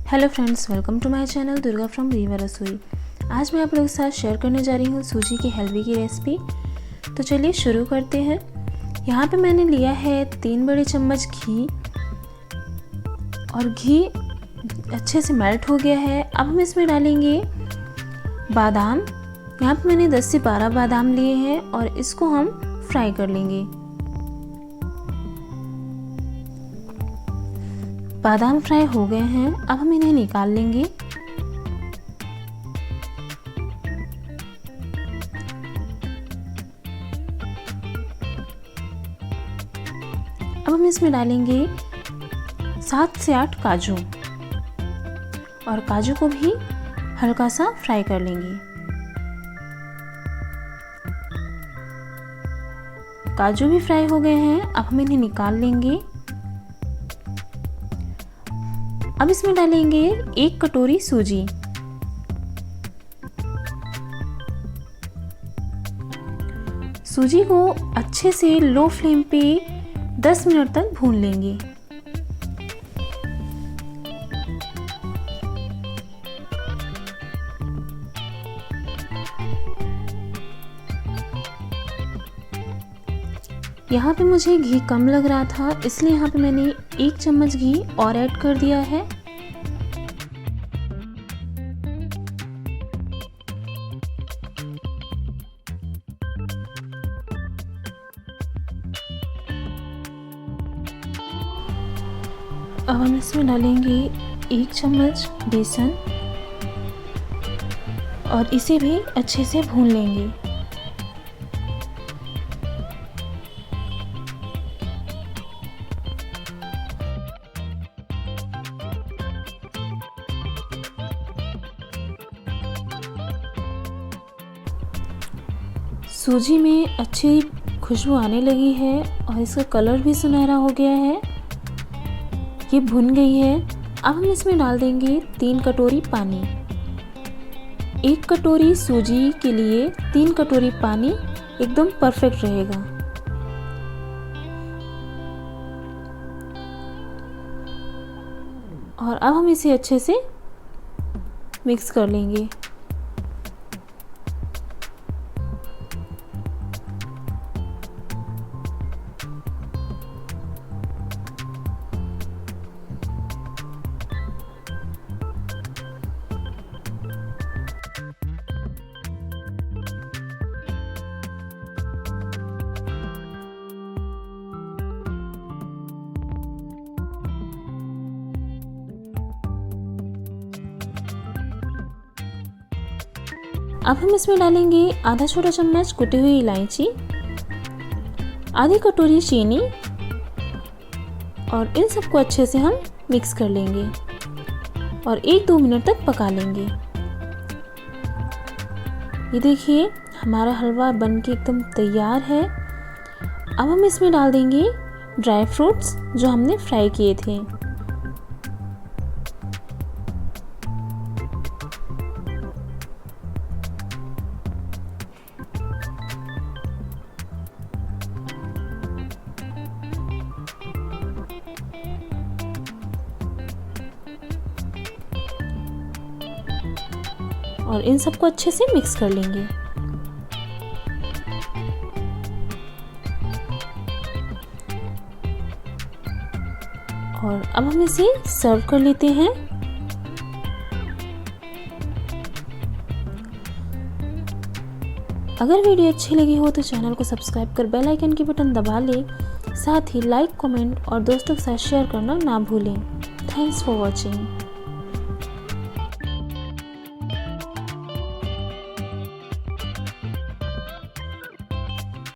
Hello friends, welcome to my channel Durga from Rewa रसोई। आज मैं आप लोगों के साथ शेयर करने जा रही हूँ सूजी की हलवे की रेसिपी। तो चलिए शुरू करते हैं। यहाँ पे मैंने लिया है 3 बड़े चम्मच घी और घी अच्छे से मेल्ट हो गया है। अब हम इसमें डालेंगे बादाम। यहाँ पे मैंने 10 से 12 बादाम लिए हैं और इसको हम फ्राई कर लेंगे। बादाम फ्राई हो गए हैं, अब हम इन्हें निकाल लेंगे। अब हम इसमें डालेंगे 7 से 8 काजू और काजू को भी हल्का सा फ्राई कर लेंगे। काजू भी फ्राई हो गए हैं, अब हम इन्हें निकाल लेंगे। अब इसमें डालेंगे 1 कटोरी सूजी। सूजी को अच्छे से लो फ्लेम पे 10 मिनट तक भून लेंगे। यहाँ पे मुझे घी कम लग रहा था, इसलिए यहाँ पे मैंने 1 चम्मच घी और ऐड कर दिया है। अब हम इसमें डालेंगे 1 चम्मच बेसन और इसे भी अच्छे से भून लेंगे। सूजी में अच्छी खुशबू आने लगी है और इसका कलर भी सुनहरा हो गया है। ये भुन गई है। अब हम इसमें डाल देंगे 3 कटोरी पानी। 1 कटोरी सूजी के लिए 3 कटोरी पानी एकदम परफेक्ट रहेगा। और अब हम इसे अच्छे से मिक्स कर लेंगे। अब हम इसमें डालेंगे आधा छोटा चम्मच कुटी हुई इलायची, आधी कटोरी चीनी और इन सबको अच्छे से हम मिक्स कर लेंगे और 1-2 मिनट तक पका लेंगे। ये देखिए हमारा हलवा बनके एकदम तैयार है। अब हम इसमें डाल देंगे ड्राई फ्रूट्स जो हमने फ्राई किए थे। और इन सबको अच्छे से मिक्स कर लेंगे। और अब हम इसे सर्व कर लेते हैं। अगर वीडियो अच्छी लगी हो तो चैनल को सब्सक्राइब कर बेल आइकन की बटन दबा लें। साथ ही लाइक, कमेंट और दोस्तों के साथ शेयर करना ना भूलें। Thanks for watching.